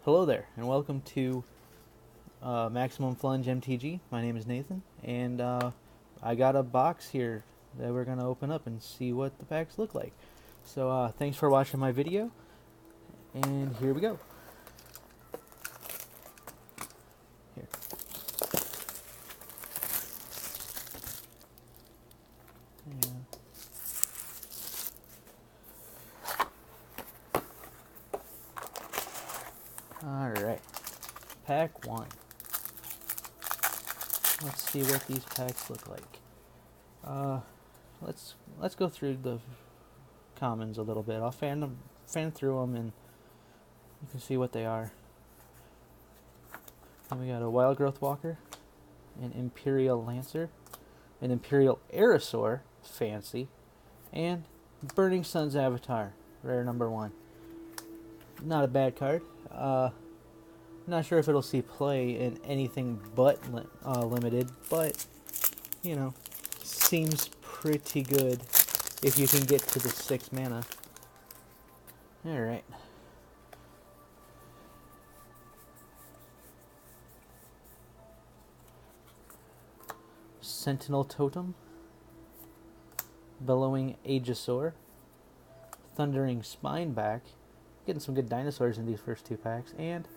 Hello there, and welcome to Maximum Plunge MTG. My name is Nathan, and I got a box here that we're going to open up and see what the packs look like. So thanks for watching my video, and here we go. Here. Yeah. Alright, pack 1. Let's see what these packs look like. Let's go through the commons a little bit. I'll fan through them, and you can see what they are. And we got a Wild Growth Walker, an Imperial Lancer, an Imperial Aerosaur, fancy, and Burning Sun's Avatar, rare number 1. Not a bad card. Not sure if it'll see play in anything but limited, but, you know, seems pretty good if you can get to the 6 mana. Alright. Sentinel Totem, Bellowing Aegisaur, Thundering Spineback, getting some good dinosaurs in these first 2 packs, and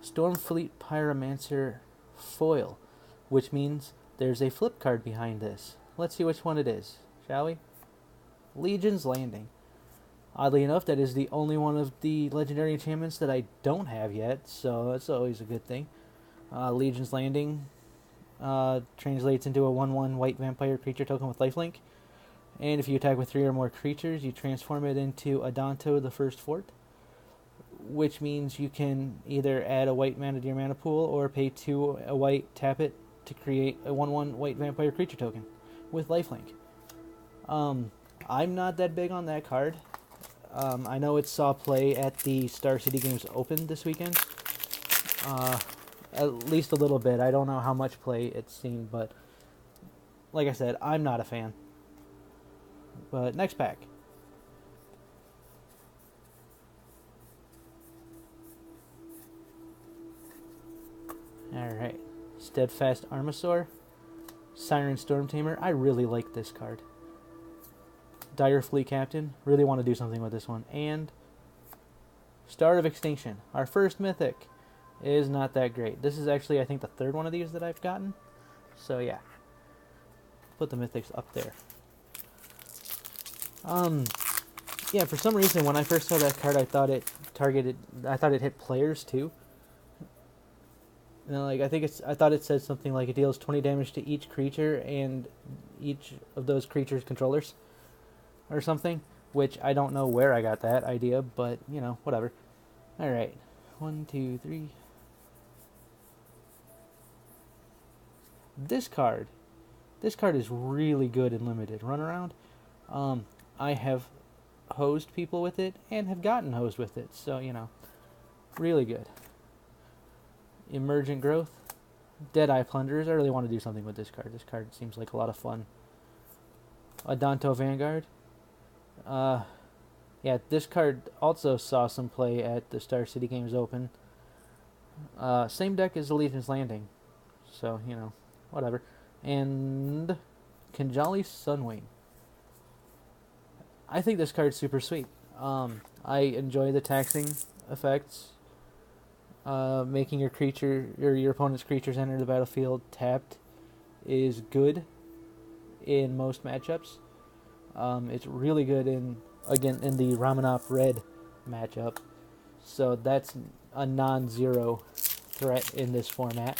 Stormfleet Pyromancer Foil, which means there's a flip card behind this. Let's see which one it is, shall we? Legion's Landing. Oddly enough, that is the only one of the legendary enchantments that I don't have yet, so that's always a good thing. Legion's Landing translates into a 1/1 white vampire creature token with lifelink, and if you attack with 3 or more creatures, you transform it into Adanto, the First Fort, which means you can either add a white mana to your mana pool or pay 2 a white, tap it to create a 1/1 white vampire creature token with lifelink. I'm not that big on that card. I know it saw play at the Star City Games Open this weekend. At least a little bit. I don't know how much play it's seen, but like I said, I'm not a fan. But next pack. Alright. Steadfast Armasaur, Siren Stormtamer. I really like this card. Dire Fleet Captain. Really want to do something with this one. And Star of Extinction. Our first mythic is not that great. This is actually, I think, the 3rd one of these that I've gotten. So yeah. Put the mythics up there. Yeah, for some reason when I first saw that card I thought it hit players too. And like I thought it said something like it deals 20 damage to each creature and each of those creatures' controllers or something, which I don't know where I got that idea, but you know, whatever. Alright. 1, 2, 3. This card is really good in limited run around. I have hosed people with it and have gotten hosed with it, so you know, really good. Emergent Growth, Deadeye Plunderers. I really want to do something with this card. This card seems like a lot of fun. Adanto Vanguard. Yeah, this card also saw some play at the Star City Games Open. Same deck as the Legion's Landing, so you know, whatever. And Kinjali Sunwing. I think this card's super sweet. I enjoy the taxing effects. Making your creature or your opponent's creatures enter the battlefield tapped is good in most matchups. It's really good in the Ramanop Red matchup. So that's a non-zero threat in this format.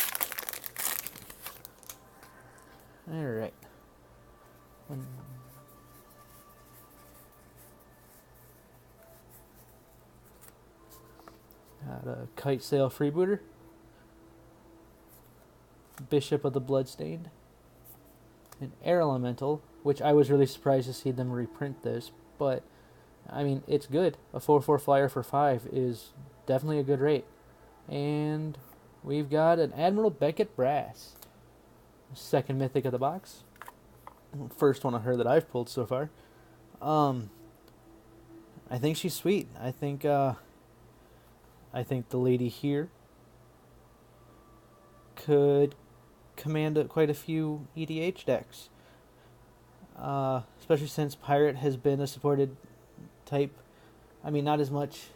Alright. Got a Kite Sail Freebooter, Bishop of the Bloodstained, an Air Elemental, which I was really surprised to see them reprint this, but I mean, it's good. A 4/4 flyer for 5 is definitely a good rate. And we've got an Admiral Beckett Brass, second mythic of the box. First one of her that I've pulled so far. I think she's sweet. I think I think the lady here could command quite a few EDH decks. Especially since Pirate has been a supported type. I mean, not as much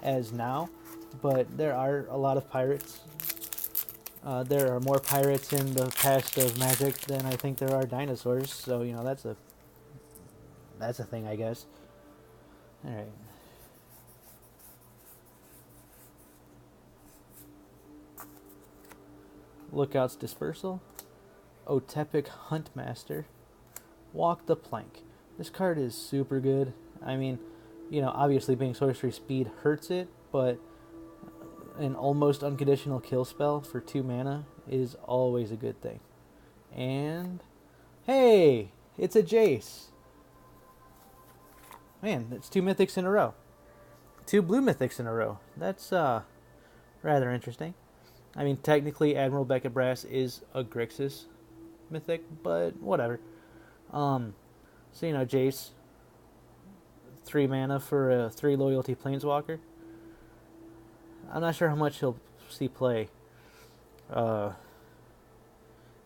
as now, but there are a lot of pirates. There are more pirates in the past of Magic than I think there are dinosaurs, so you know that's a thing, I guess. All right. Lookout's Dispersal, Otepic Huntmaster, Walk the Plank. This card is super good. I mean, you know, obviously being sorcery speed hurts it, but an almost unconditional kill spell for 2 mana is always a good thing. And hey, it's a Jace. Man, that's 2 mythics in a row. 2 blue mythics in a row. That's rather interesting. I mean, technically Admiral Beckett Brass is a Grixis mythic, but whatever. So you know, Jace, 3 mana for a 3 loyalty planeswalker. I'm not sure how much he'll see play.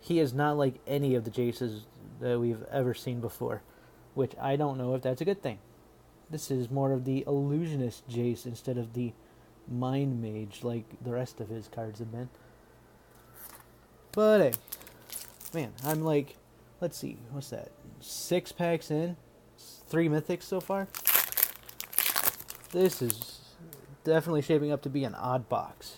He is not like any of the Jaces that we've ever seen before, which I don't know if that's a good thing. This is more of the illusionist Jace instead of the mind mage like the rest of his cards have been. But hey, man, I'm like, let's see, what's that? 6 packs in, 3 mythics so far. This is definitely shaping up to be an odd box.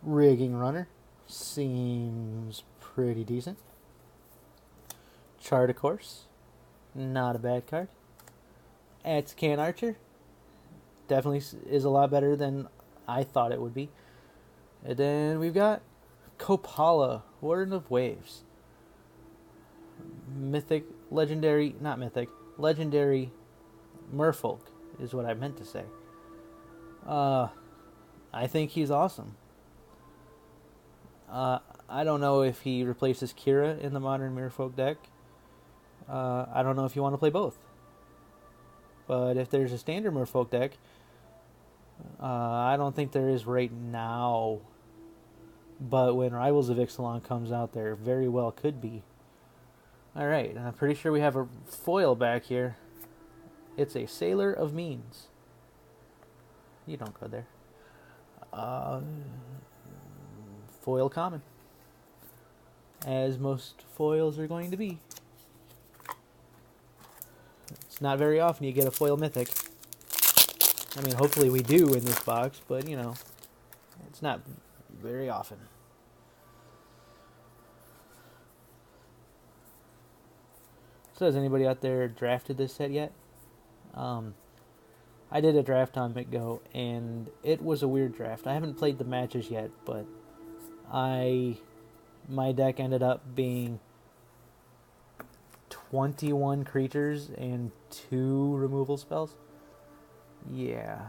Rigging Runner seems pretty decent. Chart a Course, not a bad card. Can Archer definitely is a lot better than I thought it would be. And then we've got Kopala, Warden of Waves. Legendary merfolk is what I meant to say. I think he's awesome. I don't know if he replaces Kira in the modern merfolk deck. I don't know if you want to play both. But if there's a standard merfolk deck, I don't think there is right now. But when Rivals of Ixalan comes out, there very well could be. Alright, I'm pretty sure we have a foil back here. It's a Sailor of Means. You don't go there. Foil common. As most foils are going to be. It's not very often you get a foil mythic. I mean, hopefully we do in this box, but you know, it's not very often. So has anybody out there drafted this set yet? I did a draft on McGo, and it was a weird draft. I haven't played the matches yet, but my deck ended up being 21 creatures and 2 removal spells. Yeah.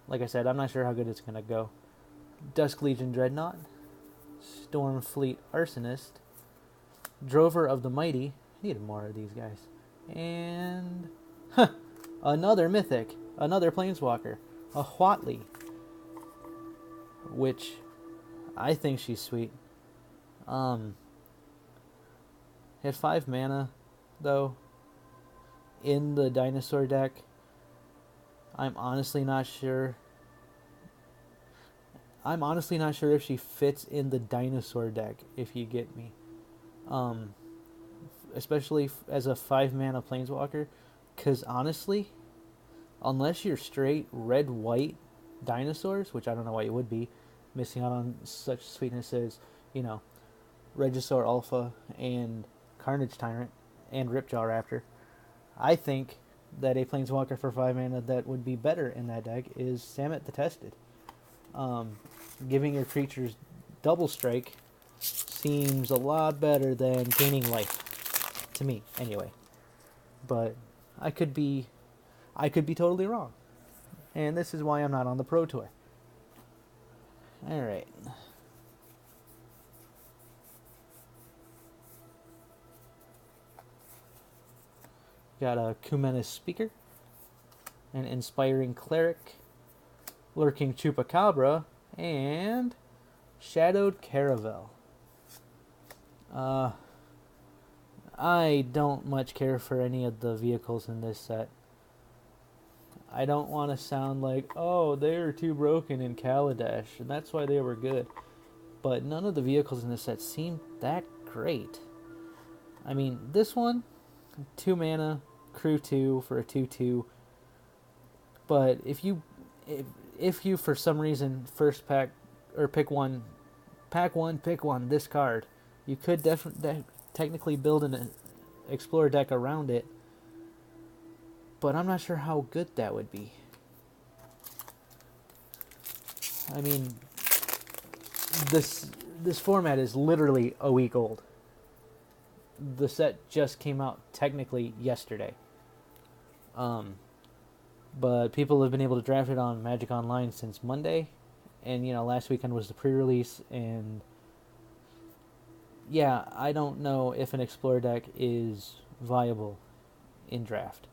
Like I said, I'm not sure how good it's going to go. Dusk Legion Dreadnought, Stormfleet Arsonist, Drover of the Mighty. I needed more of these guys. And another mythic, another planeswalker, a Huatli, which I think she's sweet. Had 5 mana though in the dinosaur deck. I'm honestly not sure if she fits in the dinosaur deck, if you get me. Especially as a 5 mana planeswalker, because honestly, unless you're straight red-white dinosaurs, which I don't know why you would be, missing out on such sweetness as, you know, Regisaur Alpha and Carnage Tyrant and Ripjaw Raptor, I think that a planeswalker for 5 mana that would be better in that deck is Samut the Tested. Giving your creatures double strike seems a lot better than gaining life, to me anyway. But I could be totally wrong, and this is why I'm not on the Pro Tour. All right. Got a Kumena's Speaker, an Inspiring Cleric, Lurking Chupacabra, and Shadowed Caravel. I don't much care for any of the vehicles in this set. I don't want to sound like, oh, they were too broken in Kaladesh, and that's why they were good. But none of the vehicles in this set seem that great. I mean, this one, 2 mana, crew 2 for a 2/2. But if you for some reason first pack or pick one, this card, you could technically build an Explorer deck around it. But I'm not sure how good that would be. I mean, this format is literally a week old. The set just came out technically yesterday. But people have been able to draft it on Magic Online since Monday, and last weekend was the pre-release, and yeah, I don't know if an Explorer deck is viable in draft.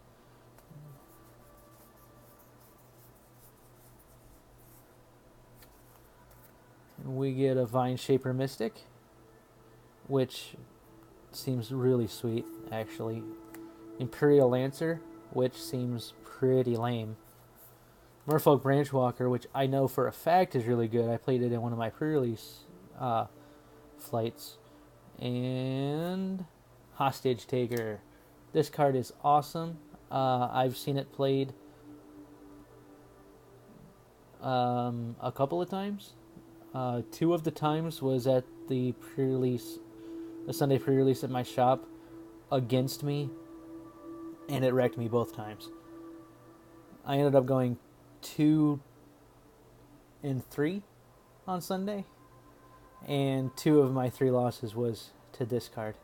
We get a Vine Shaper Mystic, which seems really sweet, actually. Imperial Lancer, which seems pretty lame. Merfolk Branchwalker, which I know for a fact is really good. I played it in one of my pre-release flights. And Hostage Taker. This card is awesome. I've seen it played a couple of times. 2 of the times was at the Sunday pre-release at my shop against me, and it wrecked me both times. I ended up going 2-3 on Sunday, and 2 of my 3 losses was to this card.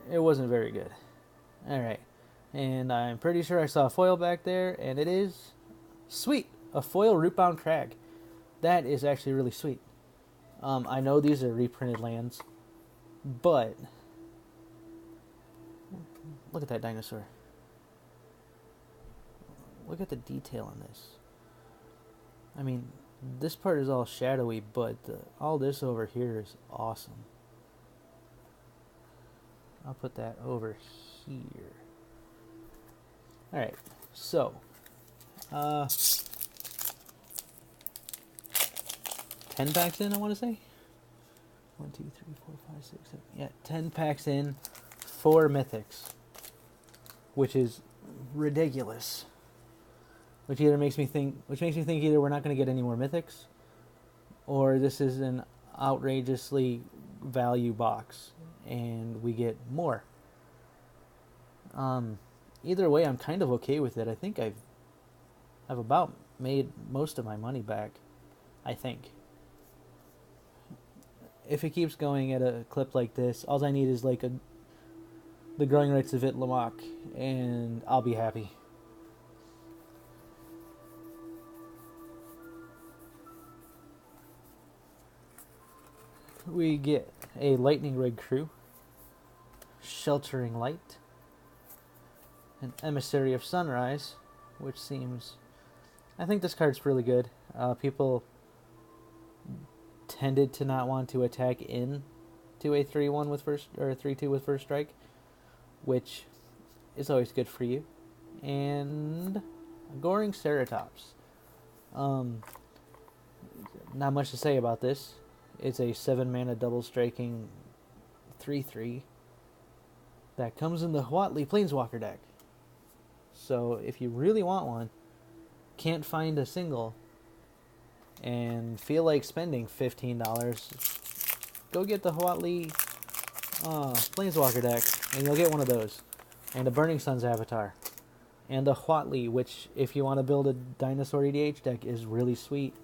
It wasn't very good. Alright, and I'm pretty sure I saw a foil back there, and it is sweet, a foil Rootbound Crag. That is actually really sweet. I know these are reprinted lands, but look at that dinosaur. Look at the detail on this. I mean, this part is all shadowy, but all this over here is awesome. I'll put that over here. Alright, so 10 packs in, I want to say. 1, 2, 3, 4, 5, 6, 7. Yeah, 10 packs in, 4 mythics, which is ridiculous. Which makes me think either we're not going to get any more mythics, or this is an outrageously value box and we get more. Either way, I'm kind of okay with it. I think I've about made most of my money back, I think. If it keeps going at a clip like this, all I need is like the Growing Rights of Itlamok, and I'll be happy. We get a Lightning Rig Crew, Sheltering Light, an Emissary of Sunrise, which seems... I think this card's really good. People tended to not want to attack in to a 3-1 with first, or 3-2 with first strike, which is always good for you. And Goring Ceratops. Not much to say about this. It's a 7-mana double striking 3/3 that comes in the Huatli Planeswalker deck. So if you really want one, can't find a single, and feel like spending $15, go get the Huatli Planeswalker deck, and you'll get one of those. And a Burning Suns avatar. And the Huatli, which, if you want to build a Dinosaur EDH deck, is really sweet.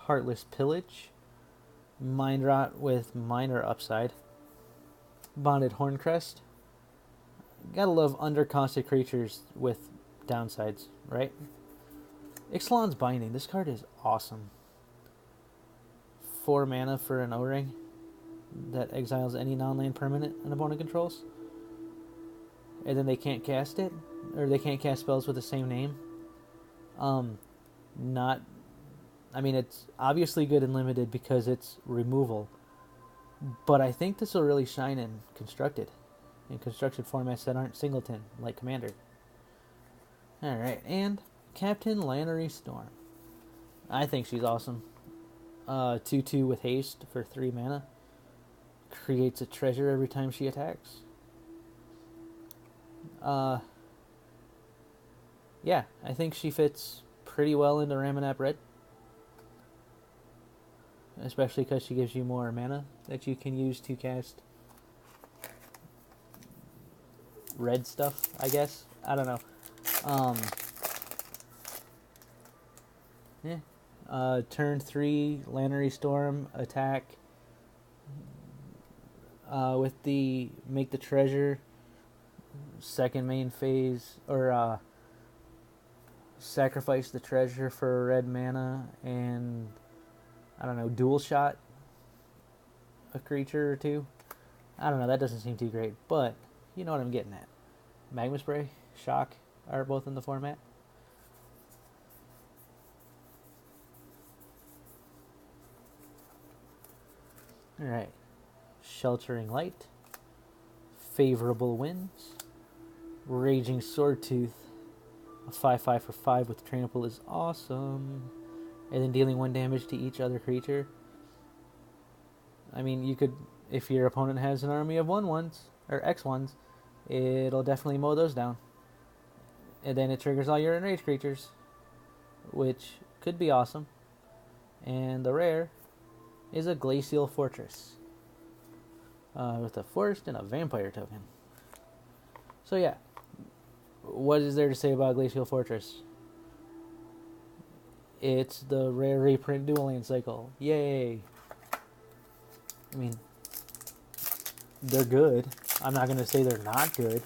Heartless Pillage, Mind Rot with minor upside, Bonded Horncrest. Gotta love undercosted creatures with downsides, right? Ixalan's Binding. This card is awesome. 4 mana for an O-Ring that exiles any non-land permanent an opponent controls. And then they can't cast it, or they can't cast spells with the same name. Not, I mean, it's obviously good and limited because it's removal. But I think this will really shine in constructed formats that aren't singleton, like Commander. Alright, and Captain Lannery Storm. I think she's awesome. 2/2 with haste for 3 mana. Creates a treasure every time she attacks. Yeah, I think she fits pretty well into Ramanap Red. Especially because she gives you more mana that you can use to cast red stuff, I guess. I don't know. Turn 3, Lannery Storm, attack. With the make the treasure, second main phase, or sacrifice the treasure for red mana, and I don't know, dual shot a creature or two. I don't know, that doesn't seem too great, but you know what I'm getting at. Magma Spray, Shock are both in the format. Alright. Sheltering Light. Favorable Winds. Raging Swordtooth. A 5/5 for 5 with Trample is awesome. And then dealing 1 damage to each other creature. I mean, you could, if your opponent has an army of 1/1s, or X1s, it'll definitely mow those down. And then it triggers all your enraged creatures, which could be awesome. And the rare is a Glacial Fortress. With a forest and a vampire token. So yeah, what is there to say about Glacial Fortress? It's the rare reprint dual land cycle. Yay! I mean, they're good. I'm not going to say they're not good.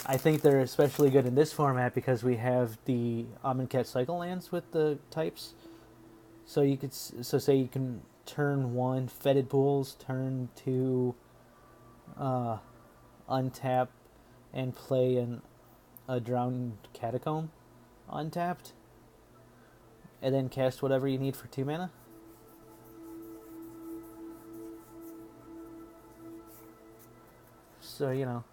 I think they're especially good in this format because we have the Amonkhet cycle lands with the types. So you could, so say you can turn 1 Fetid Pools, turn 2 untap and play a Drowned Catacomb untapped, and then cast whatever you need for 2 mana. So, you know,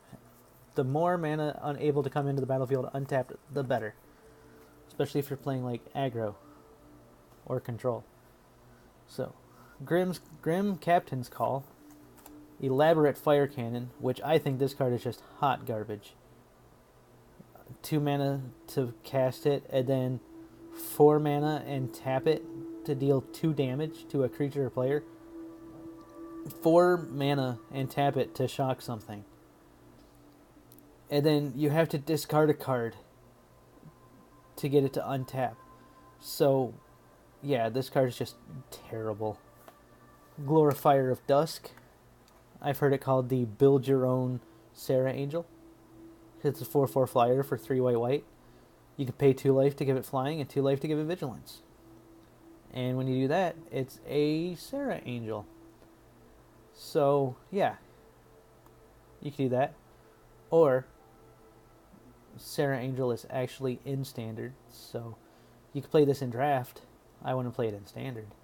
the more mana unable to come into the battlefield untapped, the better. Especially if you're playing like aggro or control. So, Grim Captain's Call. Elaborate Fire Cannon, which I think this card is just hot garbage. 2 mana to cast it, and then 4 mana and tap it to deal 2 damage to a creature or player. 4 mana and tap it to shock something. And then you have to discard a card to get it to untap. So, yeah, this card is just terrible. Glorifier of Dusk. I've heard it called the Build Your Own Sarah Angel. It's a 4/4 flyer for 3 white. You can pay 2 life to give it flying and 2 life to give it vigilance. And when you do that, it's a Sarah Angel. So, yeah. You can do that. Or, Sarah Angel is actually in Standard. So, you can play this in Draft. I wouldn't play it in Standard.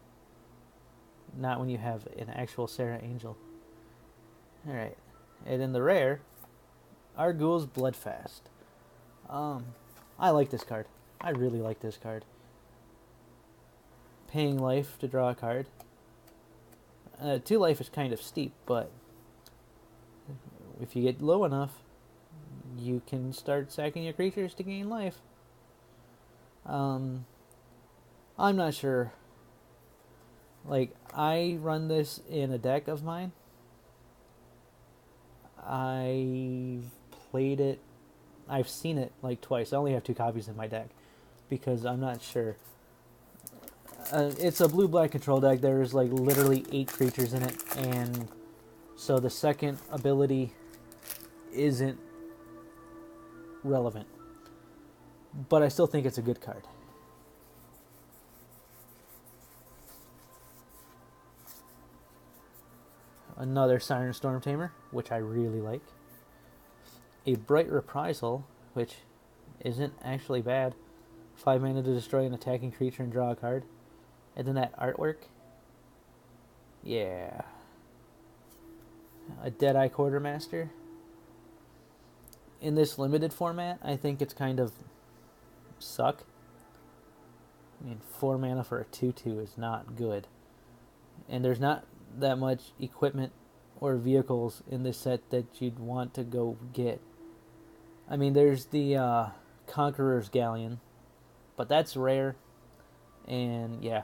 Not when you have an actual Sarah Angel. Alright. And in the rare, Arguel's Bloodfast. I like this card. I really like this card. Paying life to draw a card. 2 life is kind of steep, but if you get low enough, you can start sacking your creatures to gain life. I'm not sure. Like, I run this in a deck of mine. I've played it. I've seen it like twice. I only have 2 copies in my deck because I'm not sure. It's a blue-black control deck. There's like literally 8 creatures in it, and so the second ability isn't relevant. But I still think it's a good card. Another Siren Storm Tamer, which I really like. A Bright Reprisal, which isn't actually bad. 5 mana to destroy an attacking creature and draw a card. And then that artwork. Yeah. A Deadeye Quartermaster. In this limited format, I think it's kind of suck. I mean, 4 mana for a 2/2 is not good. And there's not that much equipment or vehicles in this set that you'd want to go get. I mean, there's the Conqueror's Galleon, but that's rare. And yeah.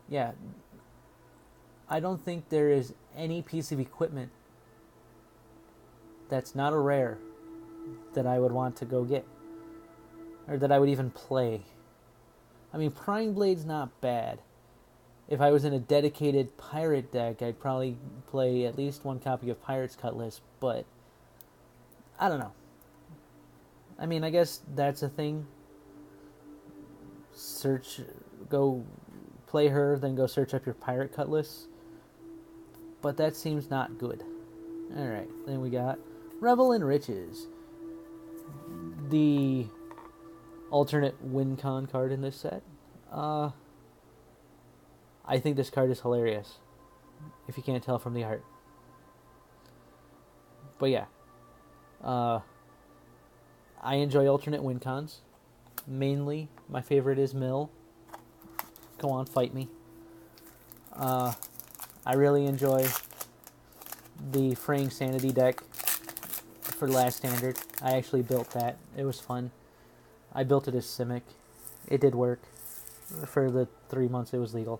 Yeah. I don't think there is any piece of equipment that's not a rare that I would want to go get. Or that I would even play. I mean, Prying Blade's not bad. If I was in a dedicated pirate deck, I'd probably play at least one copy of Pirate's Cutlass, but I don't know. I mean, I guess that's a thing. Go play her, then go search up your Pirate Cutlass. But that seems not good. Alright, then we got Revel in Riches. The alternate win con card in this set. I think this card is hilarious, if you can't tell from the art. But yeah, I enjoy alternate win cons. Mainly, my favorite is Mill. Go on, fight me. I really enjoy the Fraying Sanity deck for Last Standard. I actually built that. It was fun. I built it as Simic. It did work for the 3 months it was legal.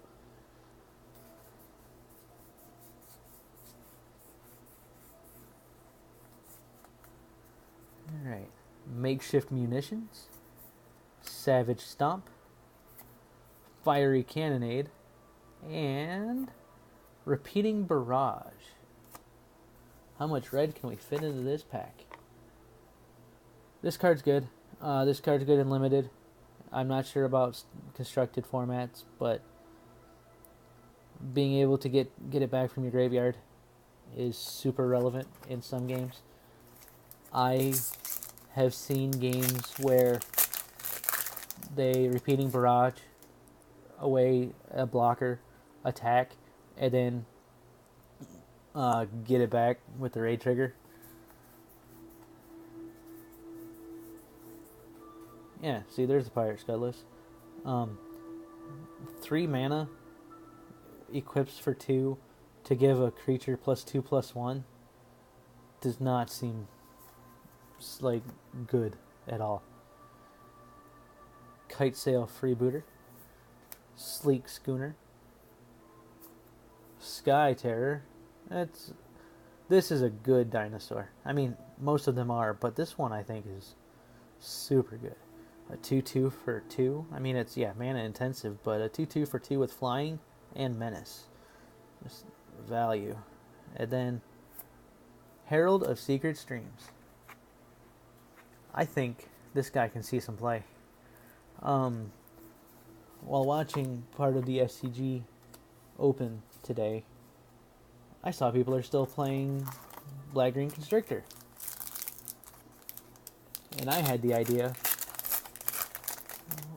Alright. Makeshift Munitions. Savage Stomp. Fiery Cannonade. And Repeating Barrage. How much red can we fit into this pack? This card's good. This card's good in limited. I'm not sure about constructed formats, but being able to get it back from your graveyard is super relevant in some games. I have seen games where they Repeating Barrage away a blocker attack and then get it back with the raid trigger. Yeah, see, there's the Pirate's Cutlass. 3 mana equips for 2 to give a creature +2/+1 does not seem like good at all. Kite Sail Freebooter. Sleek Schooner. Sky Terror. This is a good dinosaur. I mean, most of them are, but this one I think is super good. A 2/2 for 2. I mean, it's, mana intensive, but a 2/2 for 2 with flying and menace. Just value. And then Herald of Secret Streams. I think this guy can see some play. While watching part of the SCG Open today, I saw people are still playing Black Green Constrictor. And I had the idea,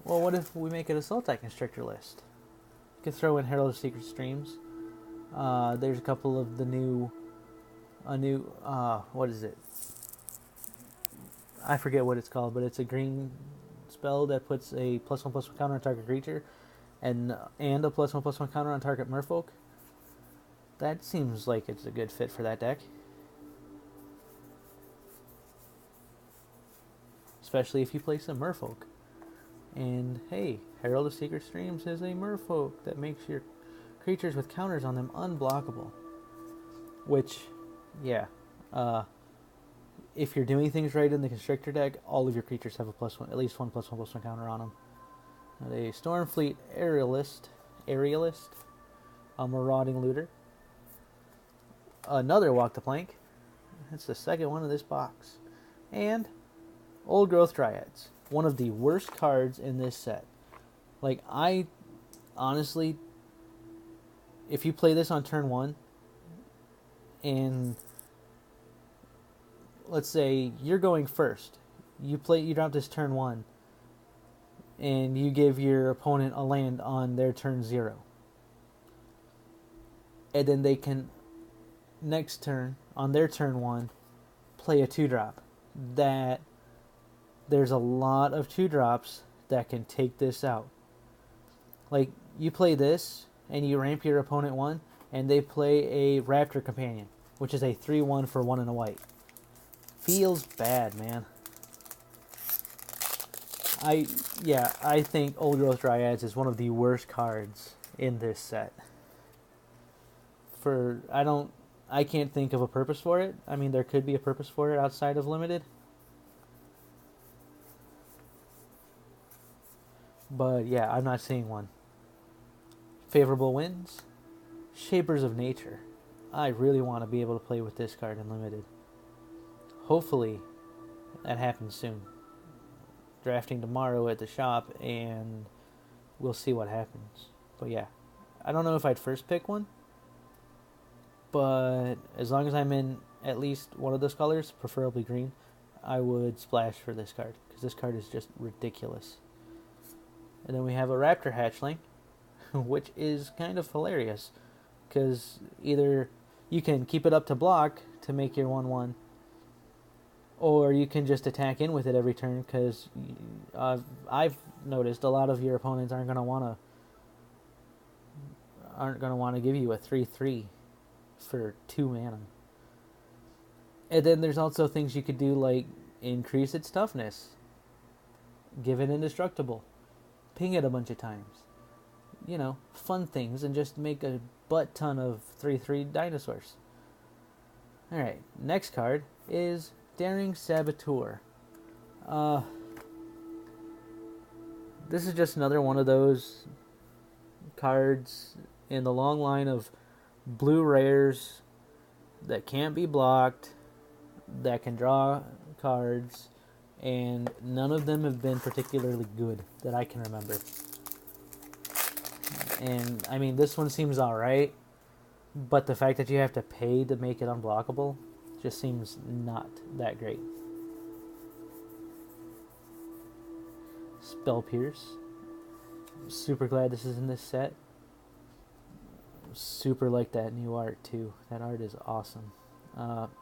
well, what if we make it a Sultai Constrictor list? You could throw in Herald of Secret Streams. There's a couple of the what is it? I forget what it's called, but it's a green spell that puts a +1/+1 counter on target creature and a +1/+1 counter on target merfolk. That seems like it's a good fit for that deck. Especially if you play some merfolk. And hey, Herald of Secret Streams is a merfolk that makes your creatures with counters on them unblockable. Which, if you're doing things right in the Constrictor deck, all of your creatures have a +1, at least one +1/+1 counter on them. A Stormfleet Aerialist, a Marauding Looter, another Walk the Plank. That's the second one of this box, and Old Growth Dryads. One of the worst cards in this set. Like, I honestly if you play this on turn 1, and let's say you're going first, you drop this turn 1, and you give your opponent a land on their turn 0. And then they can, next turn, on their turn 1, play a 2-drop. That there's a lot of 2-drops that can take this out. Like, you play this, and you ramp your opponent 1, and they play a Raptor Companion, which is a 3/1 for 1 and a white. Feels bad, man. I think Old Growth Dryads is one of the worst cards in this set. I can't think of a purpose for it. I mean, there could be a purpose for it outside of Limited. But yeah, I'm not seeing one. Favorable wins. Shapers of Nature. I really want to be able to play with this card in Limited. Hopefully, that happens soon. Drafting tomorrow at the shop, and we'll see what happens. But yeah, I don't know if I'd first pick one, but as long as I'm in at least one of those colors, preferably green, I would splash for this card, because this card is just ridiculous. And then we have a Raptor Hatchling, which is kind of hilarious, because either you can keep it up to block to make your 1/1, or you can just attack in with it every turn, because I've noticed a lot of your opponents aren't going to want to give you a 3/3 for 2 mana. And then there's also things you could do, like increase its toughness, give it indestructible, ping it a bunch of times. You know, fun things, and just make a butt ton of 3/3 dinosaurs. Alright, next card is Daring Saboteur. This is just another one of those cards in the long line of blue rares that can't be blocked, that can draw cards, and none of them have been particularly good that I can remember. And I mean, this one seems alright, but the fact that you have to pay to make it unblockable just seems not that great. Spell Pierce. Super glad this is in this set. Super like that new art too. That art is awesome.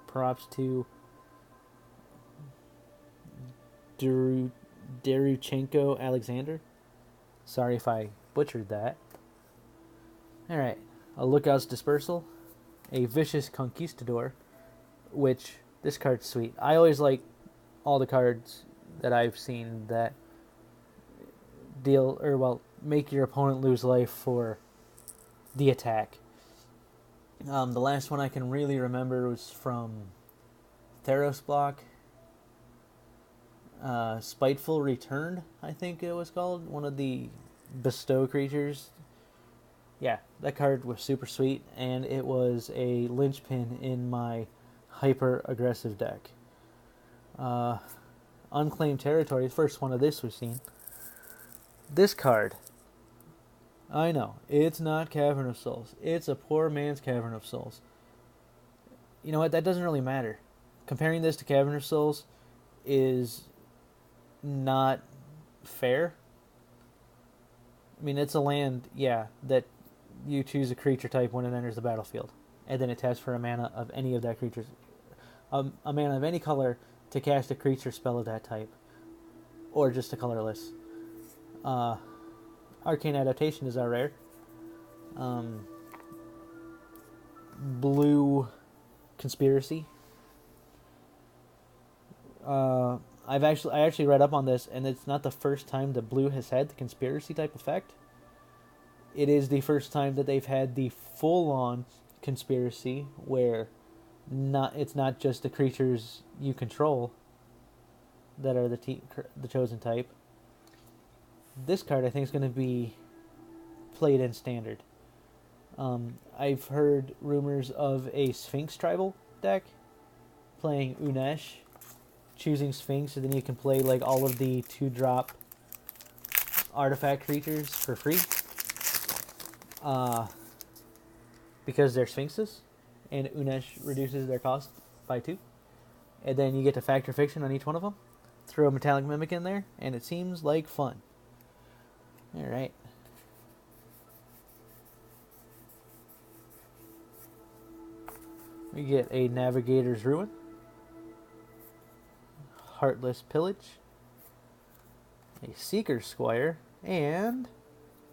Props to Daruchenko Alexander. Sorry if I butchered that. Alright, a Lookout's Dispersal, a Vicious Conquistador, which, this card's sweet. I always like all the cards that I've seen that make your opponent lose life for the attack. The last one I can really remember was from Theros block. Spiteful Return, I think it was called. One of the bestow creatures. Yeah, that card was super sweet, and it was a linchpin in my hyper-aggressive deck. Unclaimed Territory, first one of this we've seen. This card, I know, it's not Cavern of Souls. It's a poor man's Cavern of Souls. You know what, that doesn't really matter. Comparing this to Cavern of Souls is not fair. I mean, it's a land, yeah, that you choose a creature type when it enters the battlefield, and then it taps for a mana of any of that creature's, a mana of any color to cast a creature spell of that type, or just a colorless. Arcane Adaptation is our rare. Blue Conspiracy. I actually read up on this, and it's not the first time that blue has had the conspiracy type effect. It is the first time that they've had the full-on conspiracy, where it's not just the creatures you control that are the chosen type. This card, I think, is going to be played in Standard. I've heard rumors of a Sphinx tribal deck playing Unesh, choosing Sphinx, and then you can play like all of the 2-drop artifact creatures for free. because they're Sphinxes, and Unesh reduces their cost by 2. And then you get to Factor Fiction on each one of them. Throw a Metallic Mimic in there, and it seems like fun. Alright. We get a Navigator's Ruin, Heartless Pillage, a Seeker's Squire, and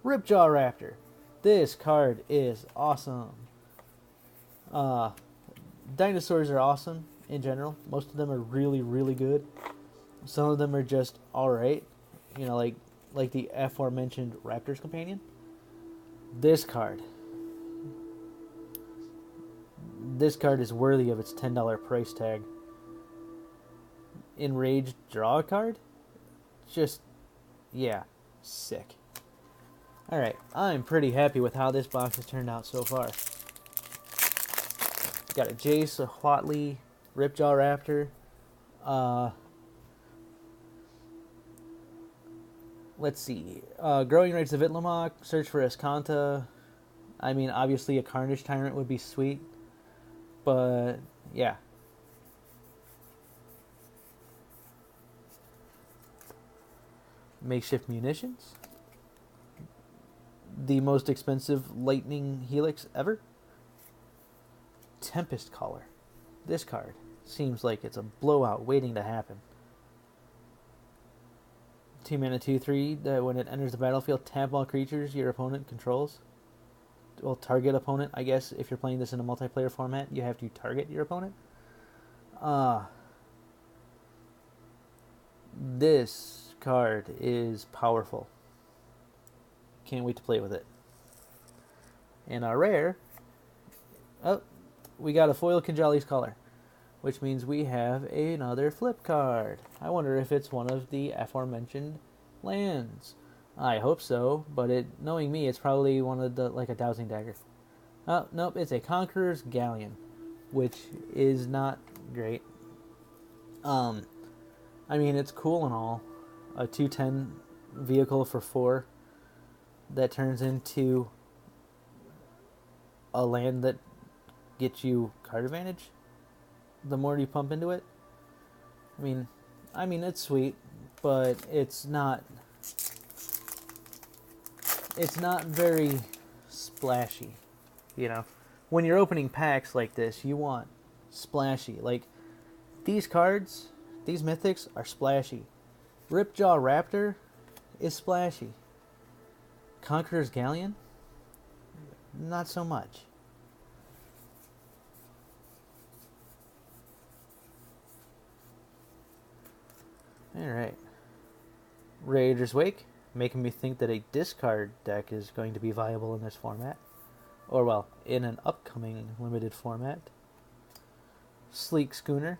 Ripjaw Raptor. This card is awesome. Dinosaurs are awesome in general. Most of them are really, really good. Some of them are just alright. You know, like the aforementioned Raptor's Companion. This card is worthy of its $10 price tag. Enraged, draw a card? Just, yeah, sick. Alright, I'm pretty happy with how this box has turned out so far. Got a Jace, a Huatley, Ripjaw Raptor. Let's see. Growing Rites of Itlamok, Search for Escanta. I mean, obviously a Carnage Tyrant would be sweet. But, yeah. Makeshift Munitions. The most expensive Lightning Helix ever. Tempest Caller. This card seems like it's a blowout waiting to happen. 2 mana 2/3 that when it enters the battlefield, tap all creatures your opponent controls. Well, target opponent, I guess. If you're playing this in a multiplayer format, you have to target your opponent. This card is powerful. Can't wait to play with it. And our rare, we got a foil Kinjali's Collar, which means we have another flip card. I wonder if it's one of the aforementioned lands. I hope so, but knowing me, it's probably one of the, like a Dowsing Dagger. Oh, nope, it's a Conqueror's Galleon, which is not great. I mean, it's cool and all. A 2/10 vehicle for 4 that turns into a land that gets you card advantage the more you pump into it. I mean, it's sweet, but it's not very splashy, you know. When you're opening packs like this, you want splashy. Like, these cards, these mythics are splashy. Ripjaw Raptor is splashy. Conqueror's Galleon, not so much. Alright. Raider's Wake, making me think that a discard deck is going to be viable in this format. Or, well, in an upcoming limited format. Sleek Schooner.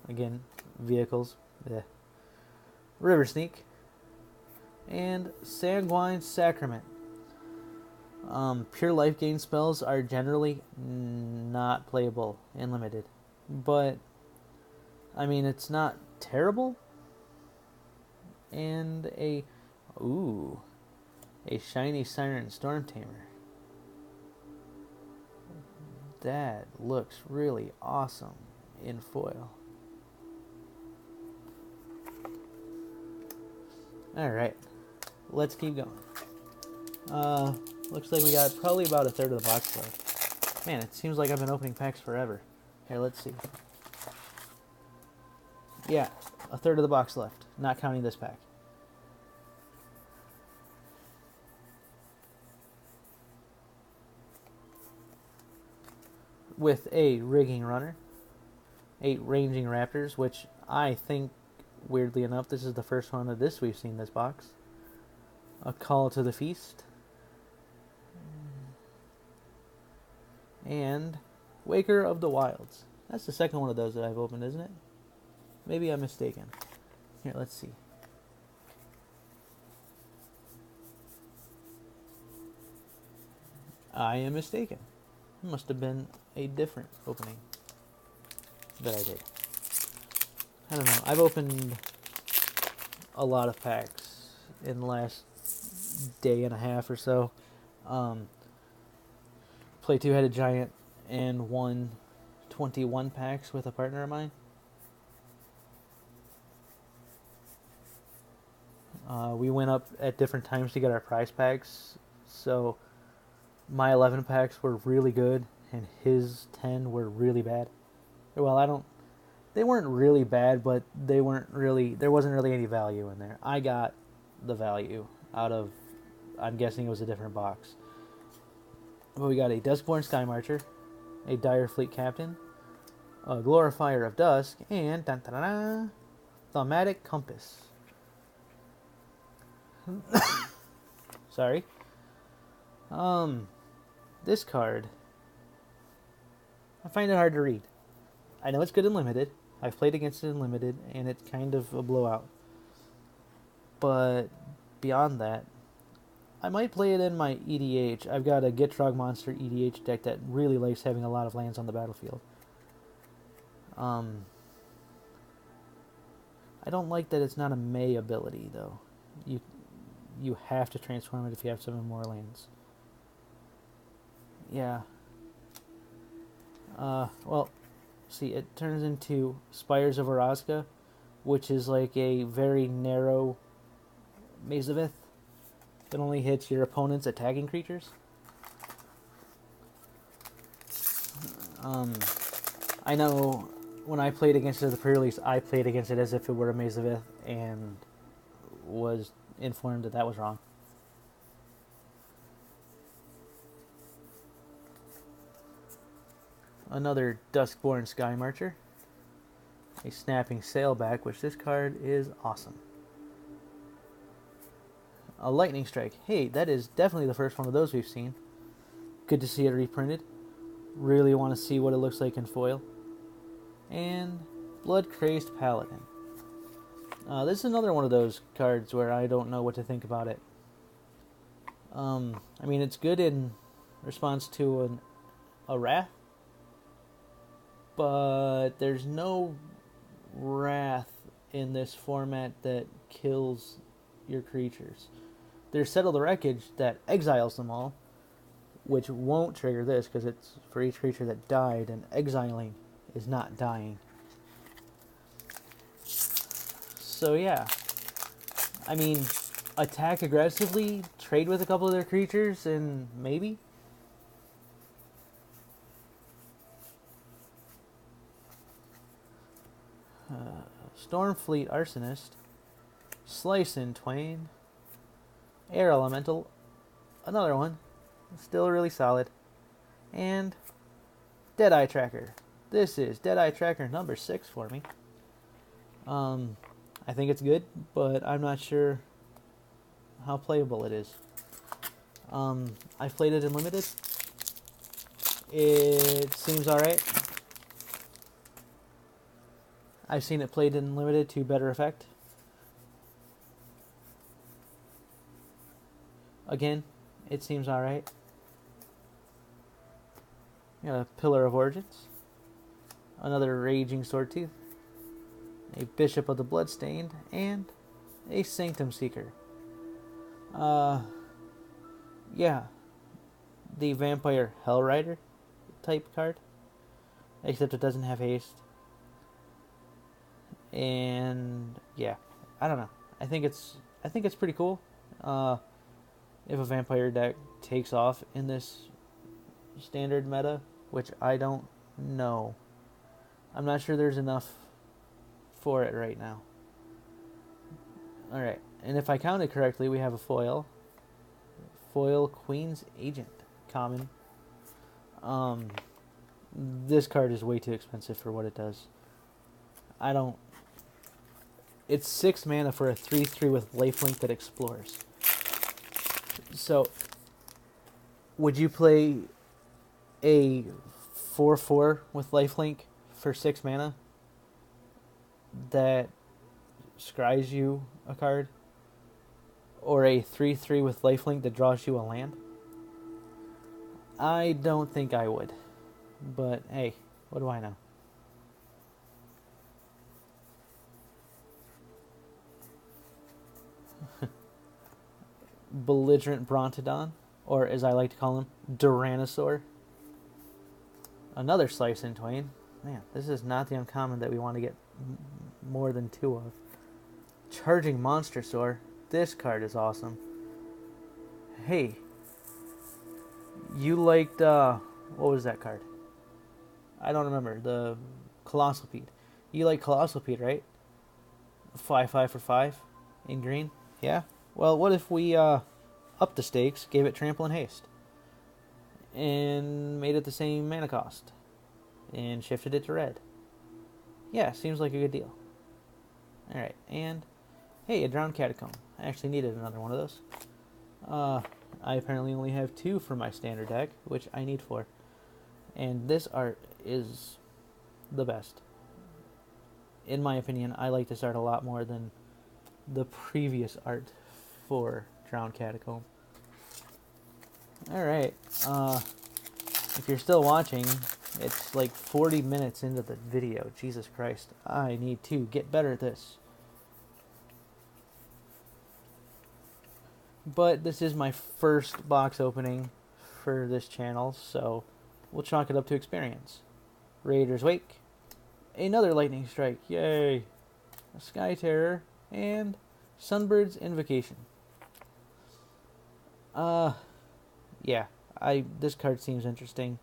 Again, vehicles. Yeah. River Sneak. And Sanguine Sacrament. Pure life gain spells are generally not playable in limited. But, I mean, it's not terrible. And a shiny Siren Storm Tamer. That looks really awesome in foil. Alright, let's keep going. Looks like we got probably about a third of the box left. Man, it seems like I've been opening packs forever. Here, let's see. Yeah, a third of the box left, not counting this pack. With a Rigging Runner, 8 Ranging Raptors, which I think, weirdly enough, this is the first one of this we've seen in this box. A Call to the Feast. And Waker of the Wilds. That's the second one of those that I've opened, isn't it? Maybe I'm mistaken. Here, let's see. I am mistaken. Must have been a different opening that I did. I don't know. I've opened a lot of packs in the last day and a half or so. play Two-Headed Giant and won 21 packs with a partner of mine. We went up at different times to get our prize packs, so my 11 packs were really good, and his 10 were really bad. Well, they weren't really bad, but there wasn't really any value in there. I got the value out of, I'm guessing it was a different box. But we got a Duskborn Sky Marcher, a Dire Fleet Captain, a Glorifier of Dusk, and Thaumatic Compass. Sorry. This card, I find it hard to read. I know it's good in Limited. I've played against it in Limited, and it's kind of a blowout. But beyond that, I might play it in my EDH. I've got a Gitrog Monster EDH deck that really likes having a lot of lands on the battlefield. I don't like that it's not a May ability, though. You have to transform it if you have 7 more lands. Yeah. Well, see, it turns into Spires of Orazca, which is like a very narrow Mazavith that only hits your opponent's attacking creatures. I know when I played against it at the pre-release, I played against it as if it were a Mazavith and was informed that was wrong. Another Duskborn Sky Marcher. A Snapping Sailback, which this card is awesome. A Lightning Strike. Hey, that is definitely the first one of those we've seen. Good to see it reprinted. Really want to see what it looks like in foil. And Blood Crazed Paladin. This is another one of those cards where I don't know what to think about it. I mean, it's good in response to a Wrath, but there's no Wrath in this format that kills your creatures. There's Settle the Wreckage that exiles them all, which won't trigger this because it's for each creature that died, and exiling is not dying. So yeah, I mean, attack aggressively, trade with a couple of their creatures, and maybe. Stormfleet Arsonist, Slice in Twain, Air Elemental, another one, still really solid, and Deadeye Tracker. This is Deadeye Tracker number 6 for me. I think it's good, but I'm not sure how playable it is. I've played it in Limited. It seems alright. I've seen it played in Limited to better effect. Again, it seems alright. Got a Pillar of Origins. Another Raging Swordtooth. A Bishop of the Bloodstained. And a Sanctum Seeker. Yeah. The Vampire Hellrider type card. Except it doesn't have haste. And yeah, I don't know. I think it's pretty cool. If a vampire deck takes off in this standard meta, which I don't know. I'm not sure there's enough for it right now. Alright, and if I counted correctly, we have a foil. Foil Queen's Agent, common. This card is way too expensive for what it does. It's 6 mana for a 3/3 with lifelink that explores. So, would you play a 4/4 with lifelink for 6 mana that scries you a card? Or a 3/3 with lifelink that draws you a land? I don't think I would. But hey, what do I know? Belligerent Brontodon, or as I like to call him, Duranosaur. Another Slice in Twain. Man, this is not the uncommon that we want to get more than 2 of. Charging Monster Sword. This card is awesome. Hey, you liked, what was that card? I don't remember. The Colossal Pete. You like Colossal Pete, right? 5/5 for 5 in green. Yeah? Well, what if we upped the stakes, gave it Trample and Haste, and made it the same mana cost, and shifted it to red? Yeah, seems like a good deal. Alright, and hey, a Drowned Catacomb. I actually needed another one of those. I apparently only have 2 for my standard deck, which I need 4. And this art is the best. In my opinion, I like this art a lot more than the previous art for Drowned Catacomb. Alright, if you're still watching, it's like 40 minutes into the video. Jesus Christ, I need to get better at this. But this is my first box opening for this channel, so we'll chalk it up to experience. Raider's Wake, another Lightning Strike, yay, a Sky Terror, and Sunbird's Invocation. Yeah, this card seems interesting.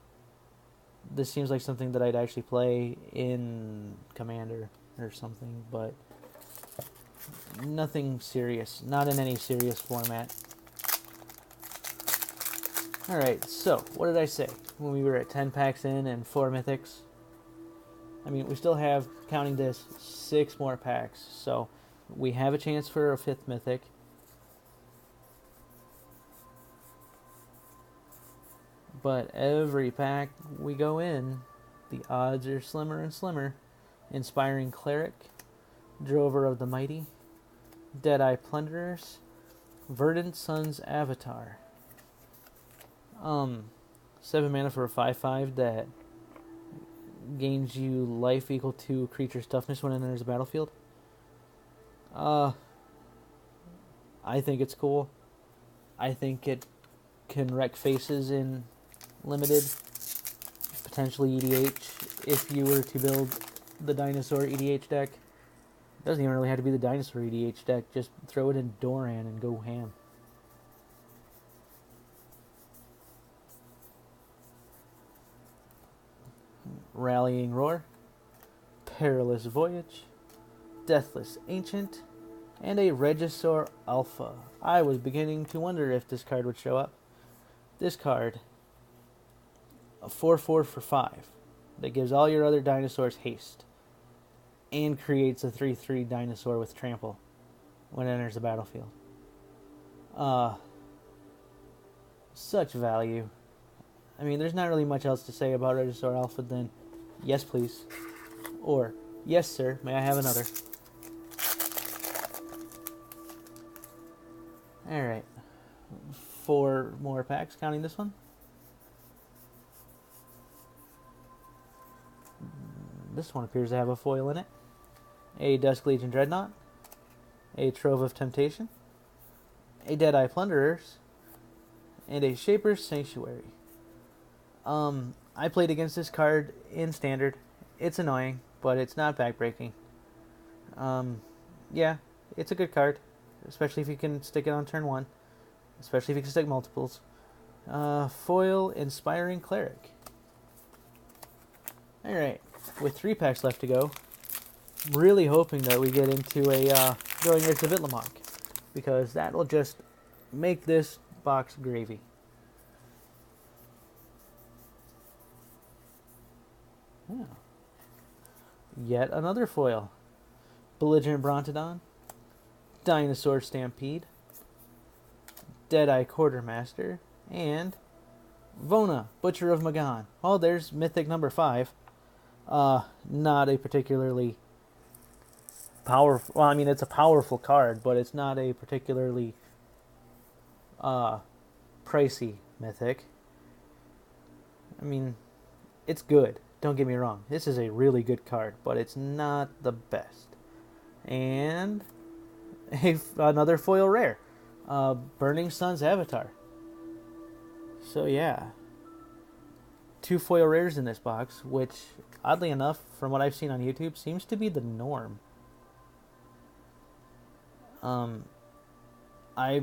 This seems like something that I'd actually play in Commander or something, but nothing serious. Not in any serious format. Alright, so, what did I say when we were at 10 packs in and 4 mythics? I mean, we still have, counting this, 6 more packs, so we have a chance for a 5th mythic. But every pack we go in, the odds are slimmer and slimmer. Inspiring Cleric, Drover of the Mighty, Deadeye Plunderers, Verdant Sun's Avatar. 7 mana for a 5/5 that gains you life equal to creature's toughness when it enters the battlefield. I think it's cool. I think it can wreck faces in limited, potentially EDH, if you were to build the dinosaur EDH deck. It doesn't even really have to be the dinosaur EDH deck, just throw it in Doran and go ham. Rallying Roar, Perilous Voyage, Deathless Ancient, and a Regisaur Alpha. I was beginning to wonder if this card would show up. This card, a 4/4 for 5, that gives all your other dinosaurs haste, and creates a 3/3 dinosaur with trample when it enters the battlefield. Such value. I mean, there's not really much else to say about Regisaur Alpha than, yes please, or, yes sir, may I have another? Alright, 4 more packs, counting this one. This one appears to have a foil in it. A Dusk Legion Dreadnought, a Trove of Temptation, a Deadeye Plunderers, and a Shaper's Sanctuary. I played against this card in Standard. It's annoying, but it's not backbreaking. Yeah, it's a good card, especially if you can stick it on turn 1, especially if you can stick multiples. Foil Inspiring Cleric. Alright, with 3 packs left to go, I'm really hoping that we get into a Growing Roots of Itlamok, because that will just make this box gravy. Yeah. Yet another foil. Belligerent Brontodon, Dinosaur Stampede, Deadeye Quartermaster, and Vona, Butcher of Magan. Oh, there's Mythic number 5. Not a particularly powerful... Well, I mean, it's a powerful card, but it's not a particularly pricey Mythic. I mean, it's good. Don't get me wrong. This is a really good card, but it's not the best. And another foil rare. Burning Sun's Avatar. So, yeah. 2 foil rares in this box, which, oddly enough, from what I've seen on YouTube, seems to be the norm. I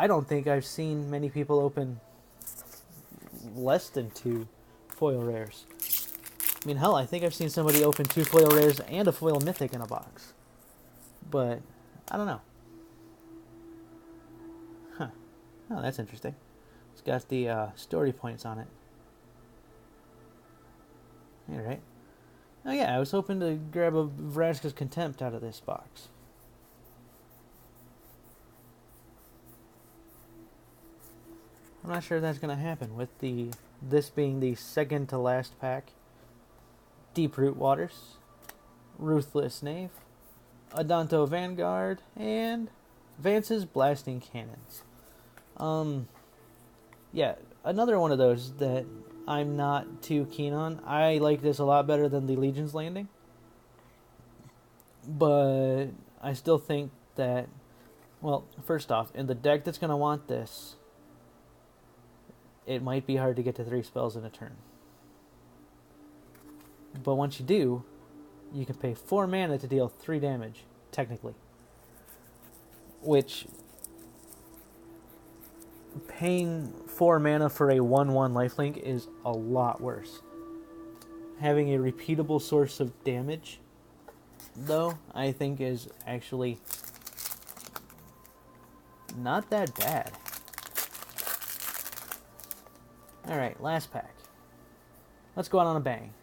don't think I've seen many people open less than 2 foil rares. I mean, hell, I think I've seen somebody open 2 foil rares and a foil mythic in a box. But, I don't know. Huh. Oh, that's interesting. It's got the story points on it. Alright. Oh yeah, I was hoping to grab a Vraska's Contempt out of this box. I'm not sure if that's going to happen with this being the second to last pack. Deep Root Waters, Ruthless Knave, Adanto Vanguard, and Vance's Blasting Cannons. Yeah, another one of those that I'm not too keen on. I like this a lot better than the Legion's Landing. But I still think that, well, first off, in the deck that's going to want this, it might be hard to get to 3 spells in a turn. But once you do, you can pay 4 mana to deal 3 damage, technically. Which, paying 4 mana for a 1/1 lifelink is a lot worse. Having a repeatable source of damage, though, I think is actually not that bad. Alright, last pack. Let's go out on a bang.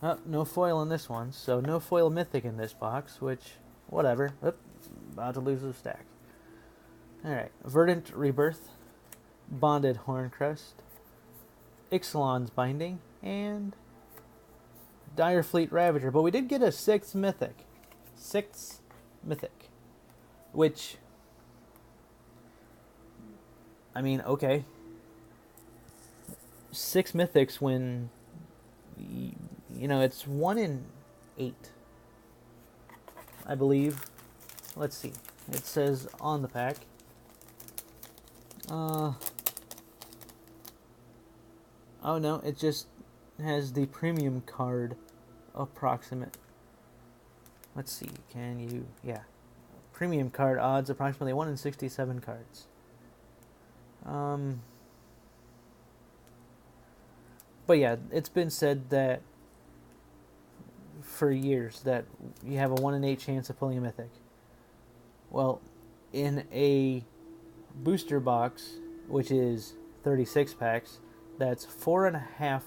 Oh, no foil in this one, so no foil mythic in this box, which, whatever. Oop, about to lose the stack. Alright, Verdant Rebirth, Bonded Horncrest, Ixalan's Binding, and Direfleet Ravager. But we did get a 6th mythic. 6th mythic. Which, I mean, okay. 6 mythics when, you know, it's 1 in 8, I believe. Let's see. It says on the pack. Oh no, it just has the premium card approximate. Let's see. Can you? Yeah. Premium card odds approximately 1 in 67 cards. But yeah, it's been said that for years that you have a 1 in 8 chance of pulling a mythic. Well, in a booster box, which is 36 packs, that's 4.5.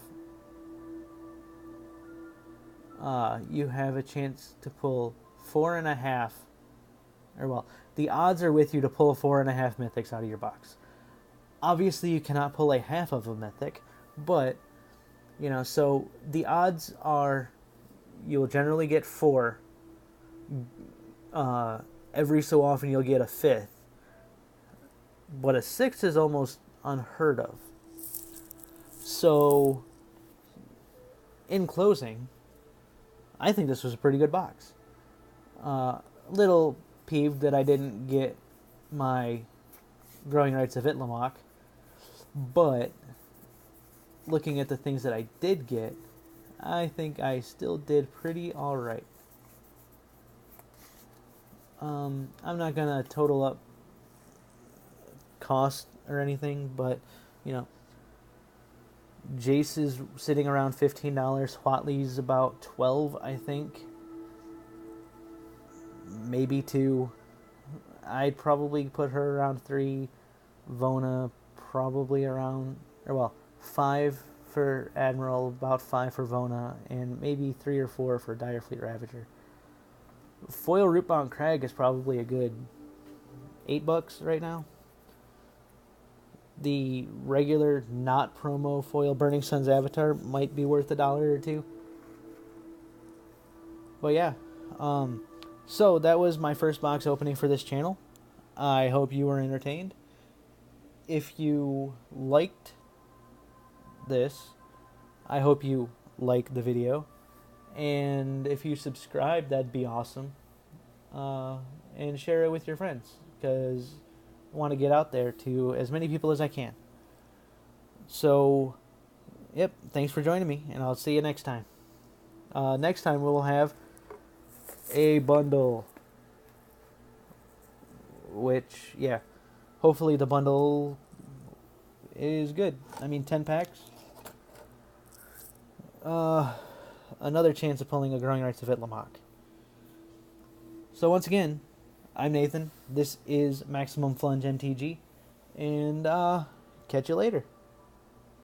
You have a chance to pull 4.5. Or well, the odds are with you to pull 4.5 mythics out of your box. Obviously, you cannot pull a half of a mythic, but you know, so the odds are you'll generally get 4. Every so often you'll get a 5th. But a 6th is almost unheard of. So, in closing, I think this was a pretty good box. Little peeved that I didn't get my Growing Rights of Itlamok, but looking at the things that I did get, I think I still did pretty alright. I'm not gonna total up cost or anything, but you know, Jace is sitting around $15. Huatley's about $12, I think. Maybe 2. I'd probably put her around 3. Vona probably around, or well, 5 for Admiral, about 5 for Vona, and maybe 3 or 4 for Direfleet Ravager. Foil Rootbound Crag is probably a good $8 right now. The regular, not promo foil Burning Sun's Avatar might be worth $1 or $2. But yeah, so that was my first box opening for this channel. I hope you were entertained. If you liked this, I hope you like the video. And if you subscribe, that'd be awesome. And share it with your friends, because want to get out there to as many people as I can. So, yep, thanks for joining me, and I'll see you next time. Next time we'll have a bundle, which, yeah, hopefully the bundle is good. I mean, 10 packs. Another chance of pulling a Growing Rights of Itlamok. So once again, I'm Nathan. This is Maximum Flunge MTG, and catch you later.